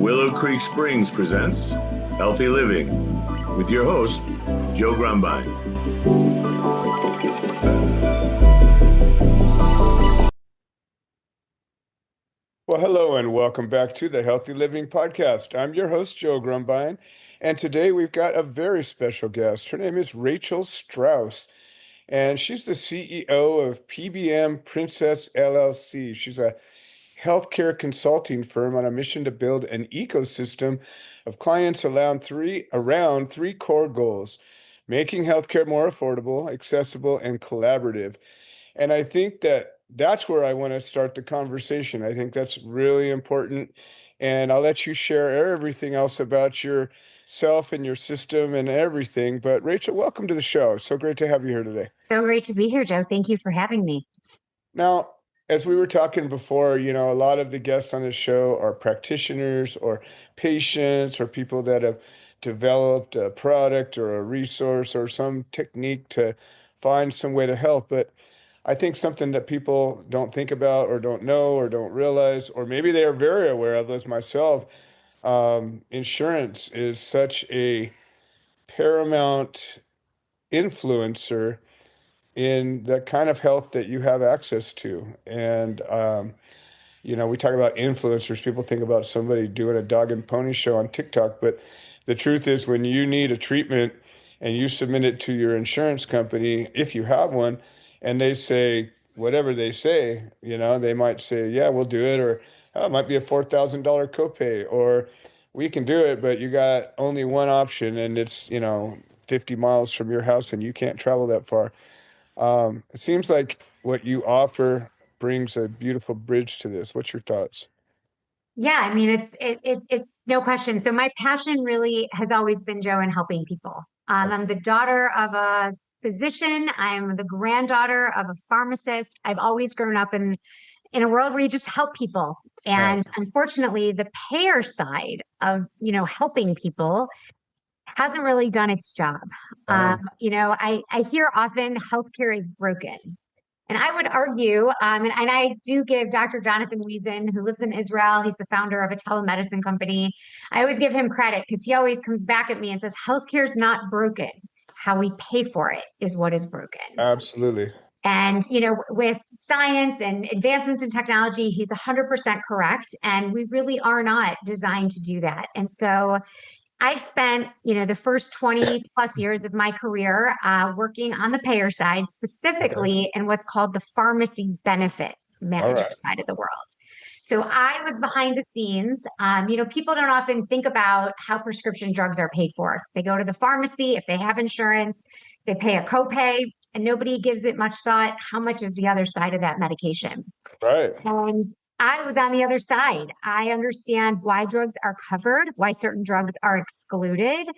Willow Creek Springs presents Healthy Living with your host, Joe Grumbine. Well, hello and welcome back to the Healthy Living Podcast. I'm your host, Joe Grumbine, and today we've got a very special guest. Her name is Rachel Strauss, and she's the CEO of PBM Princess LLC. She's a healthcare consulting firm on a mission to build an ecosystem of clients around three core goals: making healthcare more affordable, accessible, and collaborative. And I think that's where I want to start the conversation. I think that's really important. And I'll let you share everything else about yourself and your system and everything. But Rachel, welcome to the show. So great to have you here today. So great to be here, Joe. Thank you for having me. Now, as we were talking before, a lot of the guests on this show are practitioners or patients or people that have developed a product or a resource or some technique to find some way to help. But I think something that people don't think about or don't know or don't realize, or maybe they are very aware of, as myself, insurance is such a paramount influencer in the kind of health that you have access to. And, we talk about influencers. People think about somebody doing a dog and pony show on TikTok. But the truth is, when you need a treatment and you submit it to your insurance company, if you have one, and they say whatever they say, they might say, yeah, we'll do it. Or oh, it might be a $4,000 copay, or we can do it, but you got only one option and it's, 50 miles from your house and you can't travel that far. It seems like what you offer brings a beautiful bridge to this. What's your thoughts? Yeah, I mean, it's no question. So my passion really has always been, Joe, in helping people. I'm the daughter of a physician. I'm the granddaughter of a pharmacist. I've always grown up in a world where you just help people. And unfortunately, the payer side of, helping people hasn't really done its job. I hear often healthcare is broken. And I would argue, and I do give Dr. Jonathan Wiesen, who lives in Israel, he's the founder of a telemedicine company. I always give him credit because he always comes back at me and says, healthcare is not broken. How we pay for it is what is broken. Absolutely. And, with science and advancements in technology, he's 100% correct. And we really are not designed to do that. And so I spent, the first 20 plus years of my career working on the payer side, specifically in what's called the pharmacy benefit manager side of the world. So I was behind the scenes. People don't often think about how prescription drugs are paid for. They go to the pharmacy, if they have insurance, they pay a copay, and nobody gives it much thought. How much is the other side of that medication? Right. And I was on the other side. I understand why drugs are covered, why certain drugs are excluded,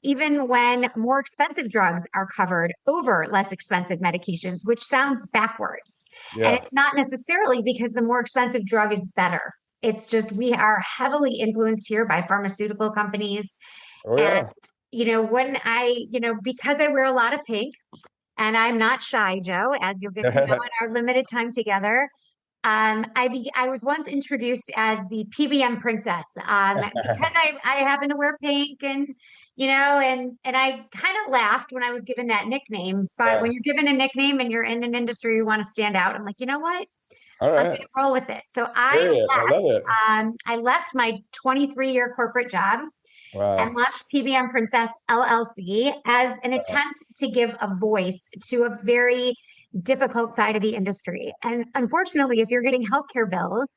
even when more expensive drugs are covered over less expensive medications, which sounds backwards. Yeah. And it's not necessarily because the more expensive drug is better. It's just we are heavily influenced here by pharmaceutical companies. Oh, yeah. And, because I wear a lot of pink, and I'm not shy, Joe, as you'll get to know in our limited time together. I was once introduced as the PBM Princess because I happen to wear pink and I kind of laughed when I was given that nickname. But when you're given a nickname and you're in an industry you want to stand out, I'm like, you know what? All right. I'm going to roll with it. So I love it. I left my 23-year corporate job Wow. and launched PBM Princess LLC as an attempt to give a voice to a very difficult side of the industry. And unfortunately, if you're getting healthcare bills,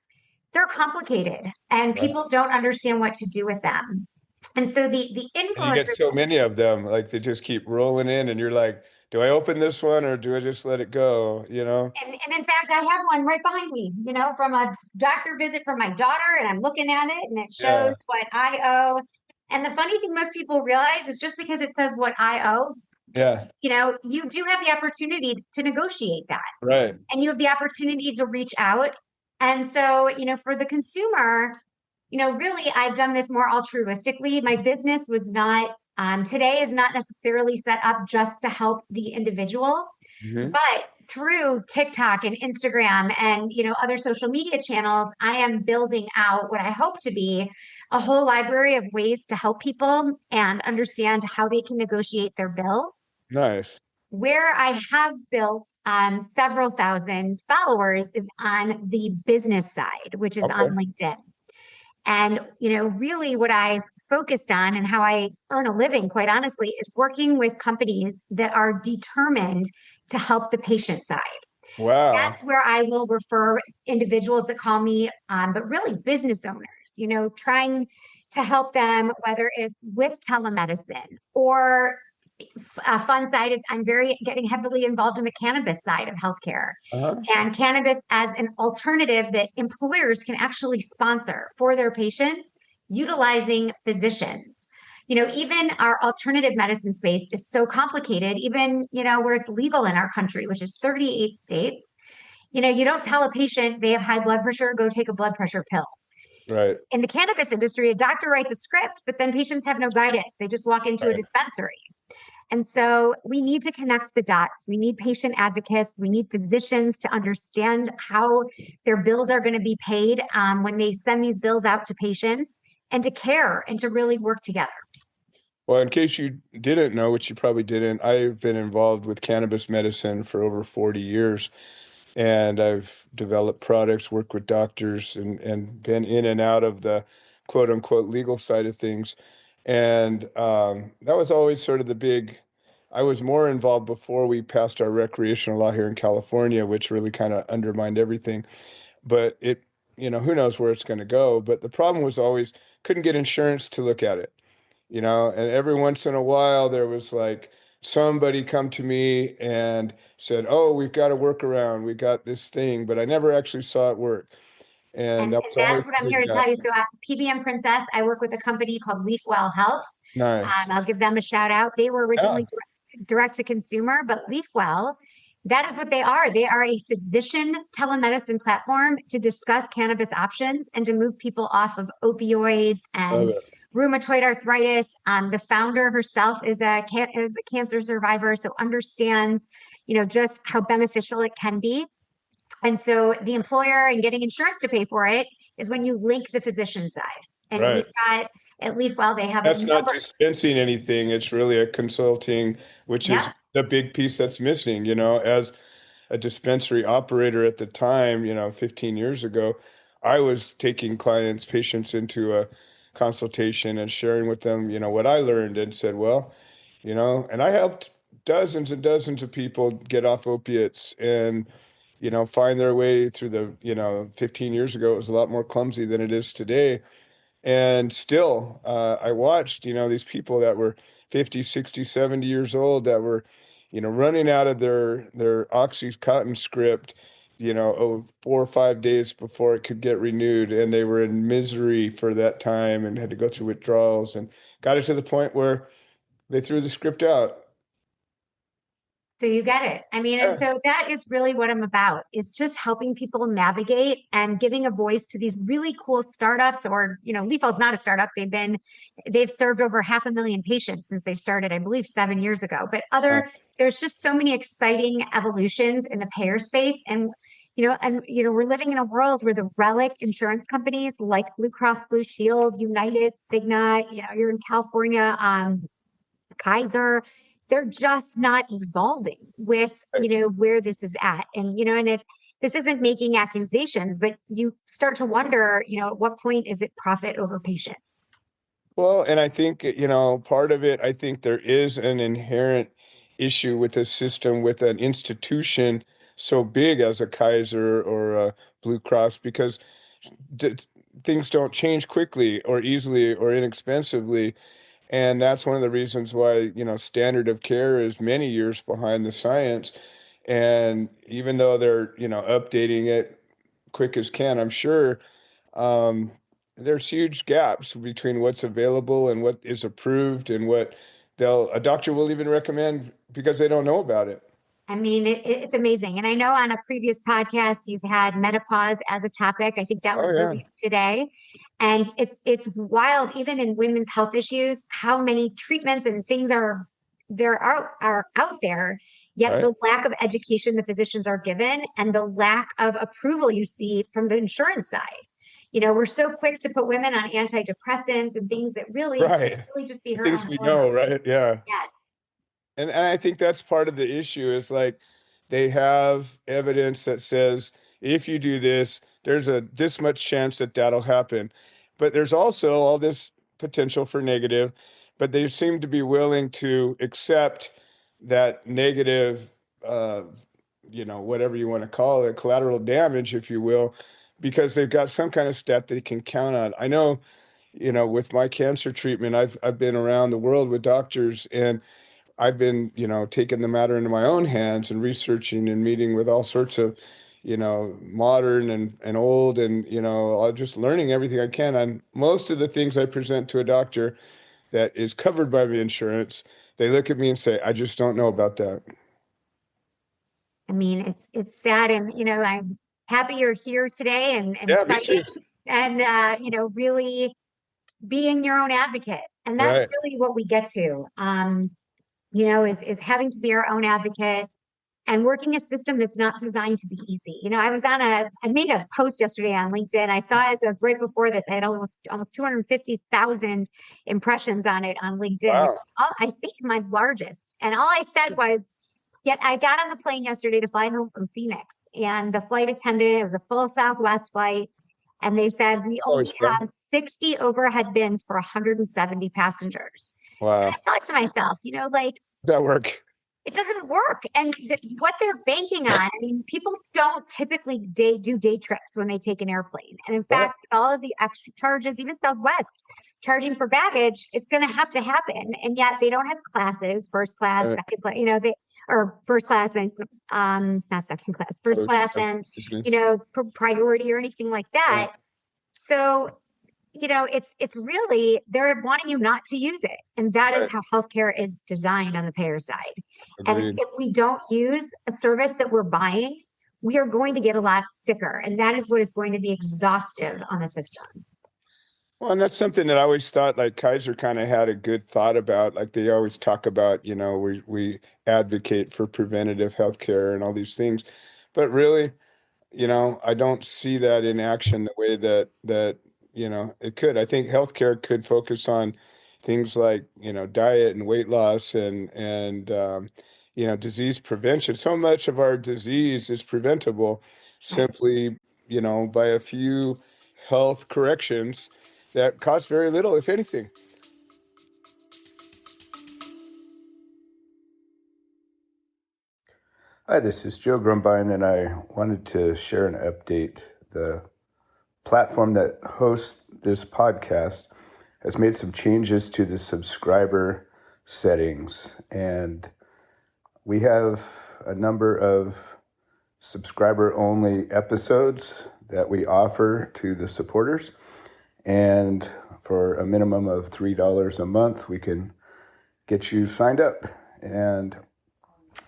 they're complicated and people don't understand what to do with them. And so the influencers— And you get so many of them, like they just keep rolling in and you're like, do I open this one or do I just let it go? And in fact, I have one right behind me, from a doctor visit from my daughter, and I'm looking at it and it shows what I owe. And the funny thing most people realize is just because it says what I owe, you do have the opportunity to negotiate that. Right. And you have the opportunity to reach out. And so, for the consumer, really, I've done this more altruistically. My business was not, today is not necessarily set up just to help the individual. Mm-hmm. But through TikTok and Instagram and, other social media channels, I am building out what I hope to be a whole library of ways to help people and understand how they can negotiate their bill. Nice. Where I have built several thousand followers is on the business side, which is Okay. on LinkedIn. And, really what I've focused on and how I earn a living, quite honestly, is working with companies that are determined to help the patient side. Wow. That's where I will refer individuals that call me, but really business owners, trying to help them, whether it's with telemedicine or a fun side is I'm getting heavily involved in the cannabis side of healthcare Uh-huh. and cannabis as an alternative that employers can actually sponsor for their patients utilizing physicians. Even our alternative medicine space is so complicated, even, where it's legal in our country, which is 38 states. You don't tell a patient they have high blood pressure, go take a blood pressure pill. Right. In the cannabis industry, a doctor writes a script, but then patients have no guidance. They just walk into a Right. dispensary. And so we need to connect the dots. We need patient advocates. We need physicians to understand how their bills are going to be paid when they send these bills out to patients and to care and to really work together. Well, in case you didn't know, which you probably didn't, I've been involved with cannabis medicine for over 40 years. And I've developed products, worked with doctors, and been in and out of the quote unquote legal side of things. And that was always sort of I was more involved before we passed our recreational law here in California, which really kind of undermined everything. But who knows where it's going to go. But the problem was always couldn't get insurance to look at it, and every once in a while there was like somebody come to me and said, "Oh, we've got a workaround. We got this thing," but I never actually saw it work. And And that was always that's what a I'm big here to gap. tell you. So at PBM Princess, I work with a company called LeafWell Health. Nice. I'll give them a shout out. They were Yeah. originally direct to consumer, but LeafWell, that is what they are. They are a physician telemedicine platform to discuss cannabis options and to move people off of opioids Love and it. rheumatoid arthritis. The founder herself is a cancer survivor, so understands, just how beneficial it can be. And so the employer and getting insurance to pay for it is when you link the physician side. And we've Right. got at LeafWell, they have a That's not number. dispensing anything. It's really a consulting, which is Yep. the big piece that's missing, as a dispensary operator at the time, 15 years ago, I was taking patients into a consultation and sharing with them, what I learned and said, well, and I helped dozens and dozens of people get off opiates and, find their way through 15 years ago, it was a lot more clumsy than it is today. And still, I watched, these people that were 50, 60, 70 years old that were, running out of their Oxycontin script, 4 or 5 days before it could get renewed. And they were in misery for that time and had to go through withdrawals and got it to the point where they threw the script out. So you get it. I mean, and Yeah. so that is really what I'm about is just helping people navigate and giving a voice to these really cool startups or, LeafWell's not a startup. They've served over 500,000 patients since they started, I believe, 7 years ago. But there's just so many exciting evolutions in the payer space. And, we're living in a world where the relic insurance companies like Blue Cross Blue Shield, United, Cigna, you're in California, Kaiser, they're just not evolving with, where this is at. And, and if this isn't making accusations, but you start to wonder, at what point is it profit over patients? Well, and I think, part of it, I think there is an inherent issue with a system, with an institution so big as a Kaiser or a Blue Cross, because d things don't change quickly or easily or inexpensively. And that's one of the reasons why, standard of care is many years behind the science. And even though they're, updating it quick as can, I'm sure, um, there's huge gaps between what's available and what is approved and what a doctor will even recommend because they don't know about it. I mean, it's amazing. And I know on a previous podcast, you've had menopause as a topic. I think that Oh was yeah. released today. And it's wild, even in women's health issues, how many treatments and things are out there. Yet Right. the lack of education the physicians are given and the lack of approval you see from the insurance side. We're so quick to put women on antidepressants and things that really Right. really just be The her things own we hormone. know, right? Yeah. Yes. And I think that's part of the issue is like they have evidence that says if you do this, there's a this much chance that that'll happen. But there's also all this potential for negative, but they seem to be willing to accept that negative, whatever you want to call it, collateral damage, if you will, because they've got some kind of stat they can count on. I know, with my cancer treatment, I've been around the world with doctors, and I've been, taking the matter into my own hands and researching and meeting with all sorts of, modern and old and, just learning everything I can on most of the things I present to a doctor that is covered by the insurance. They look at me and say, I just don't know about that. I mean, it's sad, and I'm happy you're here today and Yeah, me fighting too. and really being your own advocate. And that's Right. really what we get to. Is having to be our own advocate and working a system that's not designed to be easy. I made a post yesterday on LinkedIn. I saw as of right before this, I had almost 250,000 impressions on it on LinkedIn, which Wow. is I think my largest. And all I said was, yet I got on the plane yesterday to fly home from Phoenix, and the flight attendant, it was a full Southwest flight, and they said we Always only fun. have 60 overhead bins for 170 passengers. And I Wow. thought to myself, like, That work. it doesn't work. And what they're banking on, I mean, people don't typically do day trips when they take an airplane. And in Right. fact, all of the extra charges, even Southwest charging for baggage, it's going to have to happen. And yet they don't have classes, first class, Right. second class, or first class and not second class, first class and, Business. priority or anything like Yeah. that. So it's really they're wanting you not to use it. And that is Right. how healthcare is designed on the payer side. And Agreed. if we don't use a service that we're buying, we are going to get a lot sicker. And that is what is going to be exhaustive on the system. Well, and that's something that I always thought like Kaiser kind of had a good thought about. Like they always talk about, we advocate for preventative healthcare and all these things. But really, I don't see that in action the way that it could. I think healthcare could focus on things like, diet and weight loss and disease prevention. So much of our disease is preventable Right. simply, by a few health corrections that cost very little, if anything. Hi, this is Joe Grumbine, and I wanted to share an update. The platform that hosts this podcast has made some changes to the subscriber settings, and we have a number of subscriber-only episodes that we offer to the supporters, and for a minimum of $3 a month, we can get you signed up. And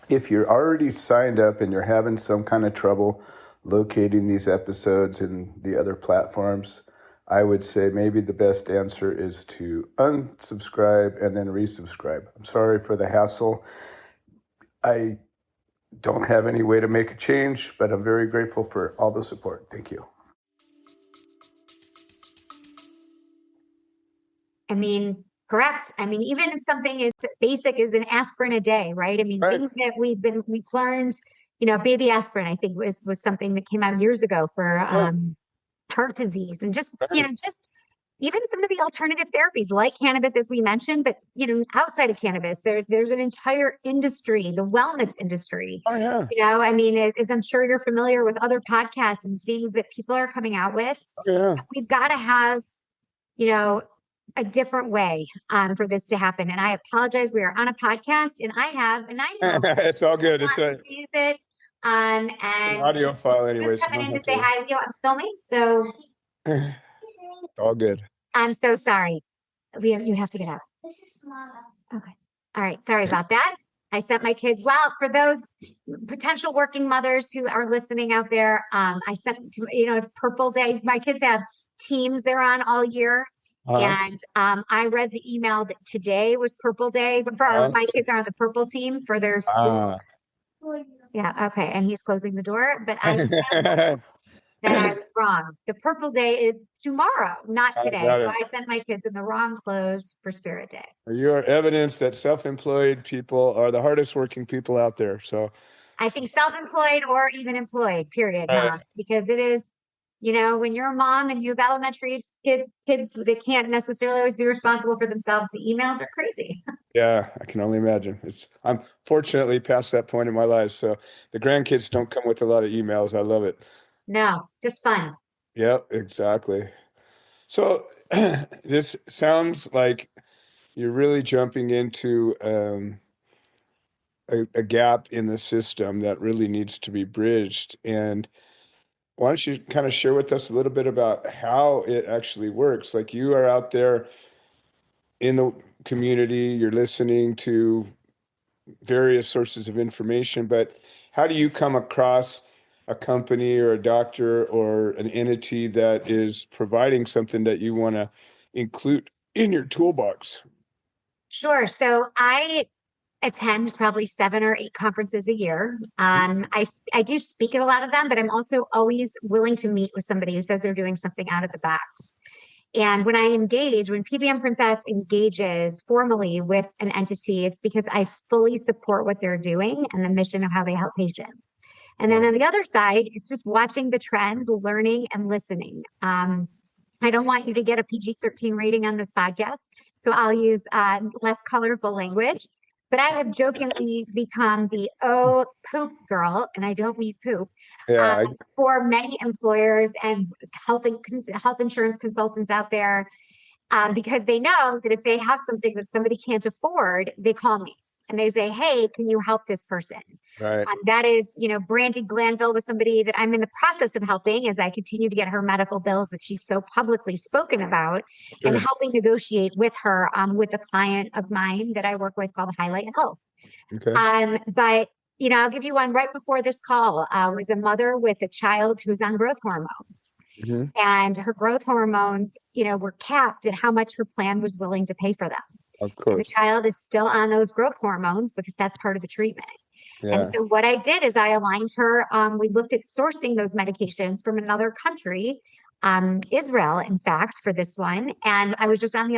if you're already signed up and you're having some kind of trouble locating these episodes in the other platforms, I would say maybe the best answer is to unsubscribe and then resubscribe. I'm sorry for the hassle. I don't have any way to make a change, but I'm very grateful for all the support. Thank you. I mean, correct. I mean, even if something as basic as an aspirin a day, right? I mean, Right. things that we've learned, baby aspirin, I think was something that came out years ago for heart disease and just, just even some of the alternative therapies like cannabis, as we mentioned, but outside of cannabis, there's an entire industry, the wellness industry. Oh, yeah. I mean, as I'm sure you're familiar with other podcasts and things that people are coming out with, Oh, yeah. we've got to have, a different way for this to happen. And I apologize. We are on a podcast, and I know It's all good. It's who sees it. an And audio file anyway. just coming in to say hi. I'm filming, so It's all good. I'm so sorry. Liam, you have to get out. This is Mama. Okay. All right. Sorry about that. I sent my kids. Well, for those potential working mothers who are listening out there, I sent to it's Purple Day. My kids have teams they're on all year. And I read the email that today was Purple Day. My kids are on the purple team for their school. Yeah, okay. And he's closing the door, but I just that I was wrong. The purple day is tomorrow, not I today. got So it. I sent my kids in the wrong clothes for Spirit Day. You are evidence that self-employed people are the hardest working people out there. So, I think self-employed or even employed, period, moms, because it is, when you're a mom and you have elementary kids, they can't necessarily always be responsible for themselves. The emails are crazy. yeah, I can only imagine. I'm fortunately past that point in my life. So the grandkids don't come with a lot of emails. I love it. No, just fun. Yep, exactly. So this sounds like you're really jumping into a gap in the system that really needs to be bridged. And why don't you kind of share with us a little bit about how it actually works? Like you are out there in the community, you're listening to various sources of information, but how do you come across a company or a doctor or an entity that is providing something that you want to include in your toolbox? Sure. So I attend probably 7 or 8 conferences a year. I do speak at a lot of them, but I'm also always willing to meet with somebody who says they're doing something out of the box. And when PBM Princess engages formally with an entity, it's because I fully support what they're doing and the mission of how they help patients. And then on the other side, it's just watching the trends, learning and listening. I don't want you to get a PG-13 rating on this podcast, so I'll use less colorful language. But I have jokingly become the poop girl, and I don't mean poop, Yeah, for many employers and health insurance consultants out there, because they know that if they have something that somebody can't afford, they call me and they say, "Hey, can you help this person?" right. That is, Brandy Glanville was somebody that I'm in the process of helping as I continue to get her medical bills that she's so publicly spoken about, and Sure. helping negotiate with her, with a client of mine that I work with called Highlight Health. Okay. But I'll give you one right before this call. Was a mother with a child who's on growth hormones, Hmm. and her growth hormones, were capped at how much her plan was willing to pay for them. Of And the course. child is still on those growth hormones because that's part of the treatment. And Yeah. so what I did is I aligned her. We looked at sourcing those medications from another country, Israel, in fact, for this one. And I was just on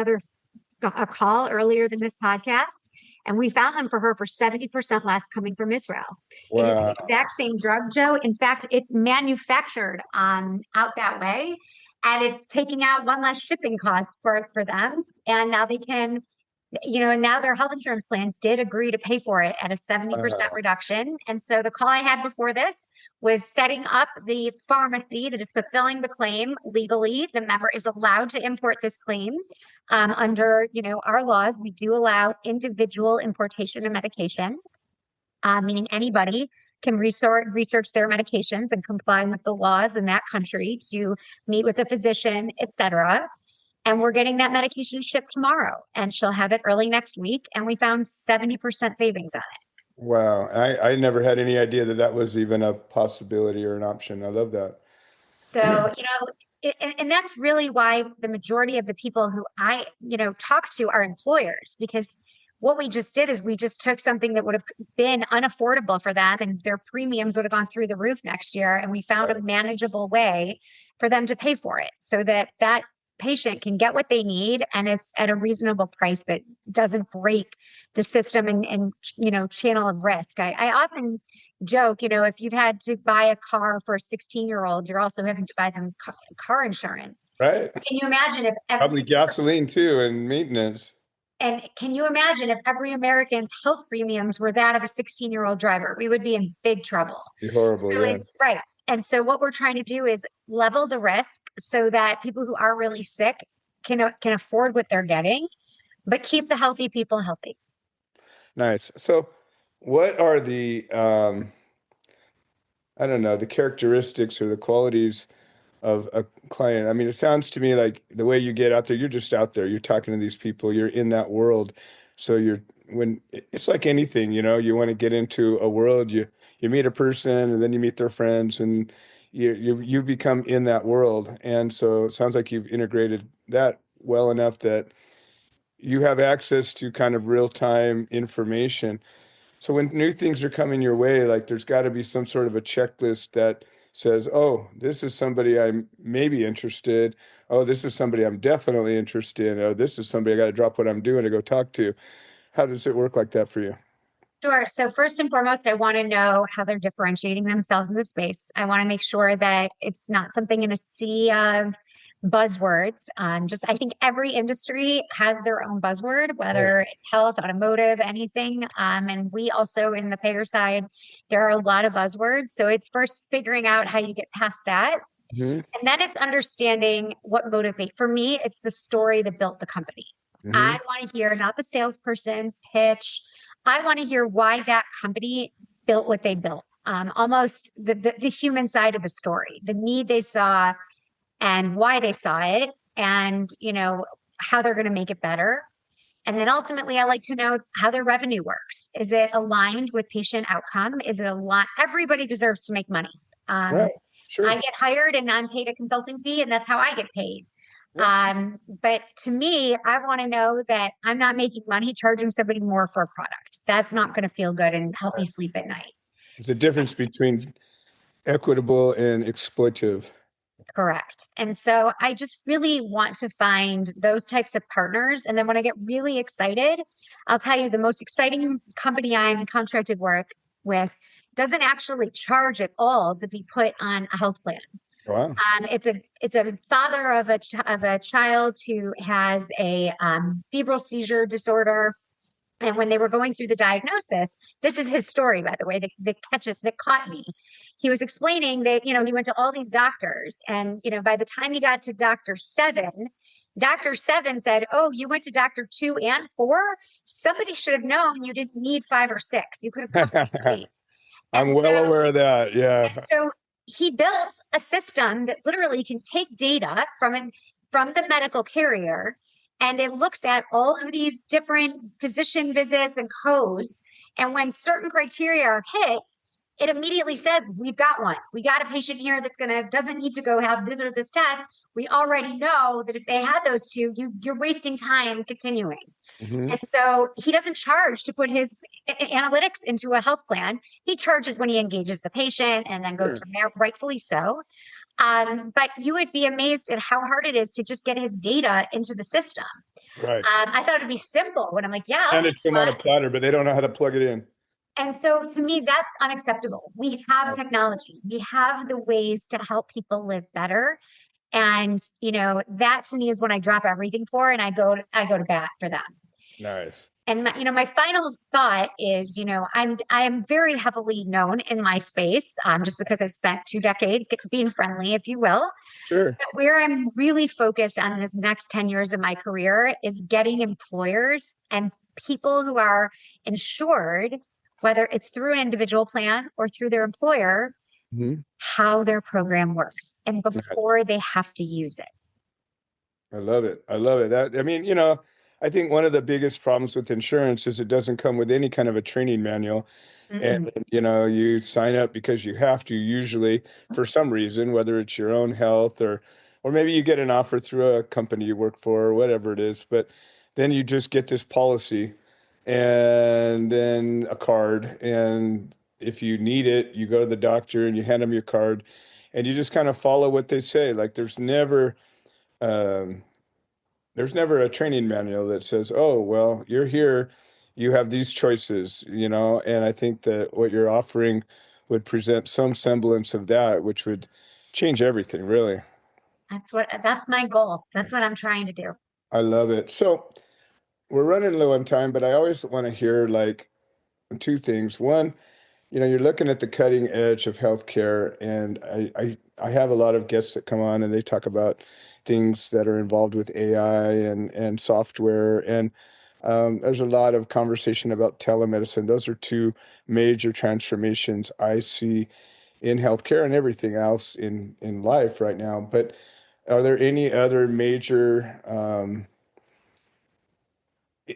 a call earlier than this podcast, and we found them for her for 70% less coming from Israel. It is the Wow. exact same drug, Joe. In fact, it's manufactured out that way, and it's taking out one less shipping cost for them. And now they can, now their health insurance plan did agree to pay for it at a 70% Uh, reduction. And so the call I had before this was setting up the pharmacy that is fulfilling the claim legally. The member is allowed to import this claim. Under, our laws, we do allow individual importation of medication, meaning anybody can research their medications and comply with the laws in that country to meet with a physician, etc. And we're getting that medication shipped tomorrow, and she'll have it early next week. And we found 70% savings on it. wow. I never had any idea that that was even a possibility or an option. I love that. So, and that's really why the majority of the people who I, talk to are employers, because what we just did is we just took something that would have been unaffordable for them and their premiums would have gone through the roof next year. And we found a manageable way for them to pay for it so that that patient can get what they need, and it's at a reasonable price that doesn't break the system and channel of risk. I often joke, if you've had to buy a car for a 16-year-old, you're also having to buy them car insurance. Right. Can you imagine if Probably gasoline too and maintenance. can you imagine if every American's health premiums were that of a 16-year-old driver? We would be in big trouble. Be horrible. So Yeah. it's right. And so what we're trying to do is level the risk so that people who are really sick can afford what they're getting, but keep the healthy people healthy. Nice. So what are the I don't know, the characteristics or the qualities of a client? I mean, it sounds to me like the way you get out there, you're just out there, you're talking to these people, you're in that world. So it's like anything, you want to get into a world, you meet a person and then you meet their friends and you become in that world. And so it sounds like you've integrated that well enough that you have access to kind of real-time information. So when new things are coming your way, like there's got to be some sort of a checklist that says, oh, this is somebody I'm maybe interested. Oh, this is somebody I'm definitely interested in. Oh, this is somebody I got to drop what I'm doing to go talk to. How does it work like that for you? Sure. So first and foremost, I want to know how they're differentiating themselves in the space. I want to make sure that it's not something in a sea of buzzwords. Just I think every industry has their own buzzword, Right. whether it's health, automotive, anything. And we also in the payer side, there are a lot of buzzwords. So it's first figuring out how you get past that. Hmm. And then it's understanding what motivate. For me, it's the story that built the company. Hmm. I want to hear not the salesperson's pitch. I want to hear why that company built what they built. Almost the human side of the story, the need they saw and why they saw it, and how they're going to make it better. And then ultimately, I like to know how their revenue works. Is it aligned with patient outcome? Is it a lot? Everybody deserves to make money. Right. I Sure. get hired and I'm paid a consulting fee, and that's how I get paid. Yeah. But to me, I want to know that I'm not making money charging somebody more for a product. That's not going to feel good and help me sleep at night. There's a difference between equitable and exploitive. Correct. And so I just really want to find those types of partners. And then when I get really excited, I'll tell you the most exciting company I'm contracted work with doesn't actually charge at all to be put on a health plan. Wow. It's a father of a child who has a febrile seizure disorder. And when they were going through the diagnosis, this is his story, by the way, that caught me. He was explaining that, he went to all these doctors. And, by the time he got to Dr. Seven said, oh, you went to Dr. 2 and 4. Somebody should have known you didn't need 5 or 6. You could have come to 3. And I'm well so, aware of that. and Yeah. so he built a system that literally can take data from the medical carrier, and it looks at all of these different physician visits and codes. And when certain criteria are hit, it immediately says, we've got one. We got a patient here doesn't need to go have this or this test. We already know that if they had those two, you're wasting time continuing. Hmm. And so he doesn't charge to put his analytics into a health plan. He charges when he engages the patient and then goes Sure. from there, rightfully so. But you would be amazed at how hard it is to just get his data into the system. Right. I thought it'd be simple when I'm like, yeah, I'll And take it's them on a one. platter, but they don't know how to plug it in. And so to me, that's unacceptable. We have technology. We have the ways to help people live better. And, that to me is when I drop everything for and I go to bat for them. Nice. And my final thought is, I am very heavily known in my space, just because I've spent 2 decades being friendly, if you will. Sure. But where I'm really focused on this next 10 years of my career is getting employers and people who are insured, whether it's through an individual plan or through their employer, Mhm. how their program works and before they have to use it. I love it. I love it. That, I mean, I think one of the biggest problems with insurance is it doesn't come with any kind of a training manual. Mm-mm. And, you sign up because you have to, usually for some reason, whether it's your own health or maybe you get an offer through a company you work for or whatever it is. But then you just get this policy and then a card. And if you need it, you go to the doctor and you hand them your card and you just kind of follow what they say. Like um, there's never a training manual that says, "Oh, well, you're here, you have these choices," and I think that what you're offering would present some semblance of that, which would change everything, really. That's my goal. That's what I'm trying to do. I love it. So we're running low on time, but I always want to hear like two things. One, you're looking at the cutting edge of healthcare, and I have a lot of guests that come on and they talk about things that are involved with AI and software, and there's a lot of conversation about telemedicine. Those are two major transformations I see in healthcare and everything else in life right now. But are there any other major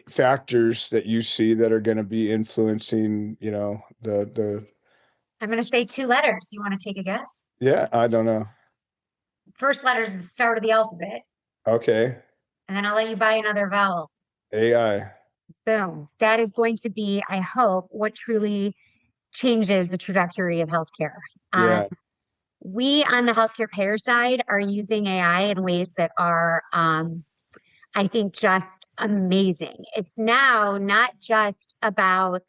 factors that you see that are going to be influencing, the I'm going to say 2 letters. You want to take a guess? yeah, I don't know. First letter is the start of the alphabet, Okay. and then I'll let you buy another vowel. AI. Boom. That is going to be, I hope, what truly changes the trajectory of healthcare. Yeah. We on the healthcare payer side are using AI in ways that are, I think, just amazing. It's now not just about,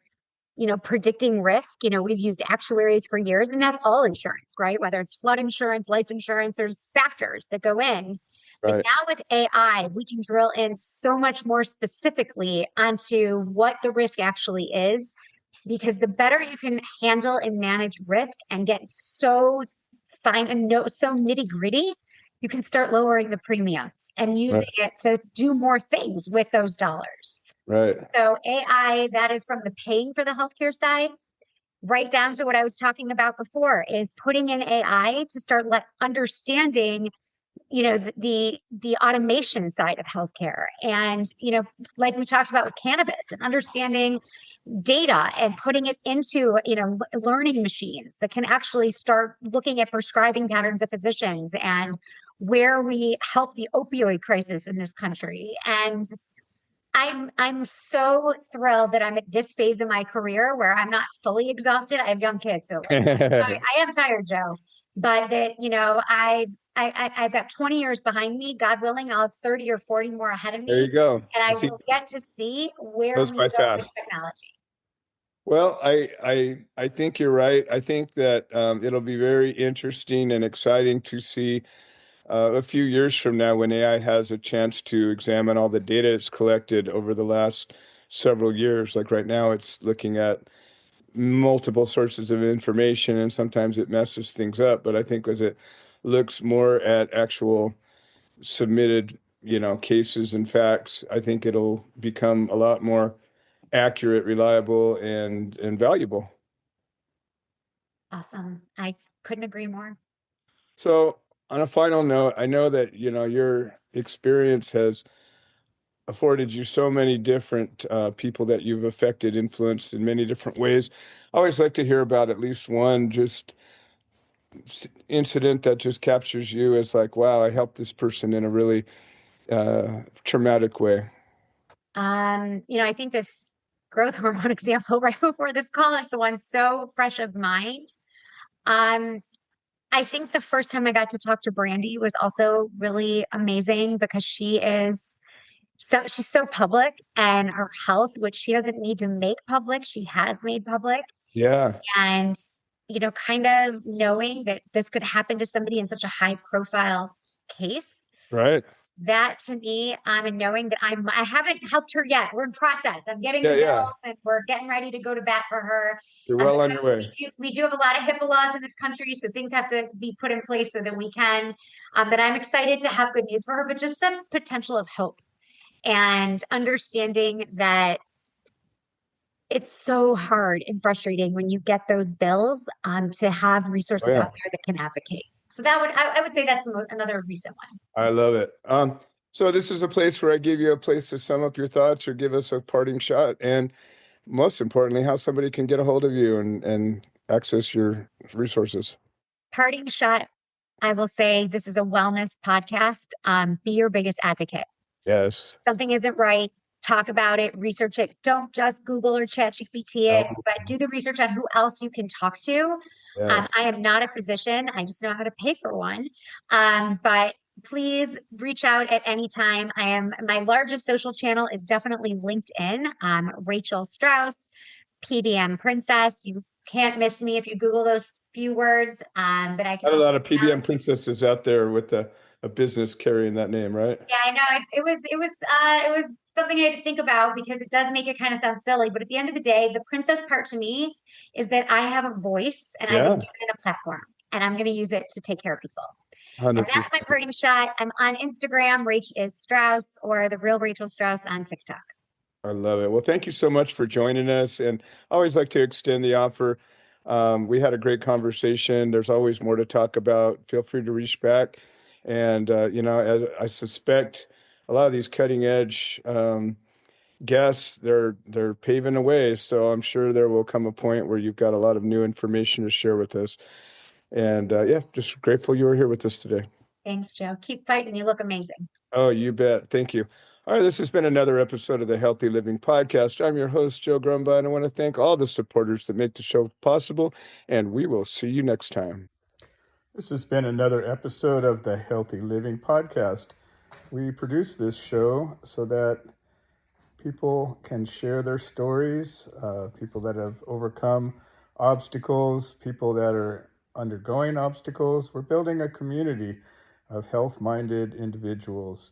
predicting risk. We've used actuaries for years, and that's all insurance, right? Whether it's flood insurance, life insurance, there's factors that go in. But Right. now with AI, we can drill in so much more specifically onto what the risk actually is, because the better you can handle and manage risk and get so fine and so nitty gritty, you can start lowering the premiums and using it to do more things with those dollars. Right. So AI, that is from the paying for the healthcare side, right down to what I was talking about before, is putting in AI to start understanding, the automation side of healthcare. And, like we talked about with cannabis, and understanding data and putting it into, learning machines that can actually start looking at prescribing patterns of physicians and where we help the opioid crisis in this country. And I'm so thrilled that I'm at this phase of my career where I'm not fully exhausted. I have young kids, so I am tired, Joe. But that, I've got 20 years behind me. God willing, I'll have 30 or 40 more ahead of me. There you go. And I will get to see where we by go fast. with technology. Well, I think you're right. I think that it'll be very interesting and exciting to see a few years from now when AI has a chance to examine all the data it's collected over the last several years. Like right now, it's looking at multiple sources of information, and sometimes it messes things up. But I think as it looks more at actual submitted, cases and facts, I think it'll become a lot more accurate, reliable, and valuable. Awesome. I couldn't agree more. So, on a final note, I know that your experience has afforded you so many different people that you've affected, influenced in many different ways. I always like to hear about at least one just incident that just captures you as like, wow, I helped this person in a really traumatic way. I think this growth hormone example right before this call is the one so fresh of mind. I think the first time I got to talk to Brandy was also really amazing because she's so public, and her health, which she doesn't need to make public, she has made public. Yeah. And, kind of knowing that this could happen to somebody in such a high profile case. Right. That to me, and knowing that I haven't helped her yet. We're in process. I'm getting the bills, and we're getting ready to go to bat for her. You're well on your way. We do have a lot of HIPAA laws in this country, so things have to be put in place so that we can. But I'm excited to have good news for her, but just the potential of hope and understanding that it's so hard and frustrating when you get those bills to have resources out there that can advocate. So I would say that's another recent one. I love it. So this is a place where I give you a place to sum up your thoughts or give us a parting shot, and most importantly, how somebody can get a hold of you and access your resources. Parting shot, I will say this is a wellness podcast. Be your biggest advocate. Yes. Something isn't right. Talk about it, research it. Don't just Google or ChatGPT it, but do the research on who else you can talk to. Yes. I am not a physician. I just know how to pay for one. But please reach out at any time. My largest social channel is definitely LinkedIn. Rachel Strauss, PBM Princess. You can't miss me if you Google those few words. But I can. Got a lot of PBM princesses out there with a business carrying that name, right? Yeah, I know. It was something I had to think about because it does make it kind of sound silly. But at the end of the day, the princess part to me is that I have a voice and I've been given a platform, and I'm going to use it to take care of people. 100%. And that's my parting shot. I'm on Instagram, Rach is Strauss, or the real Rachel Strauss on TikTok. I love it. Well, thank you so much for joining us. And I always like to extend the offer. We had a great conversation. There's always more to talk about. Feel free to reach back. And, as I suspect, a lot of these cutting edge guests, they're paving the way. So I'm sure there will come a point where you've got a lot of new information to share with us. And just grateful you were here with us today. Thanks, Joe. Keep fighting. You look amazing. Oh, you bet. Thank you. All right, this has been another episode of the Healthy Living Podcast. I'm your host, Joe Grumba, and I want to thank all the supporters that make the show possible, and we will see you next time. This has been another episode of the Healthy Living Podcast. We produce this show so that people can share their stories, people that have overcome obstacles, people that are undergoing obstacles. We're building a community of health-minded individuals.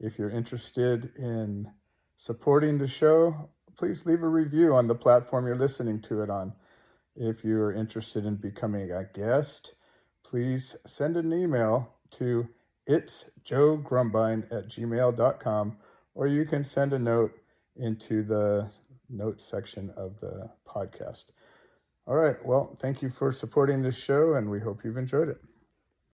If you're interested in supporting the show, please leave a review on the platform you're listening to it on. If you're interested in becoming a guest, please send an email to itsjoegrumbine@gmail.com, or you can send a note into the notes section of the podcast. All right. Well, thank you for supporting this show, and we hope you've enjoyed it.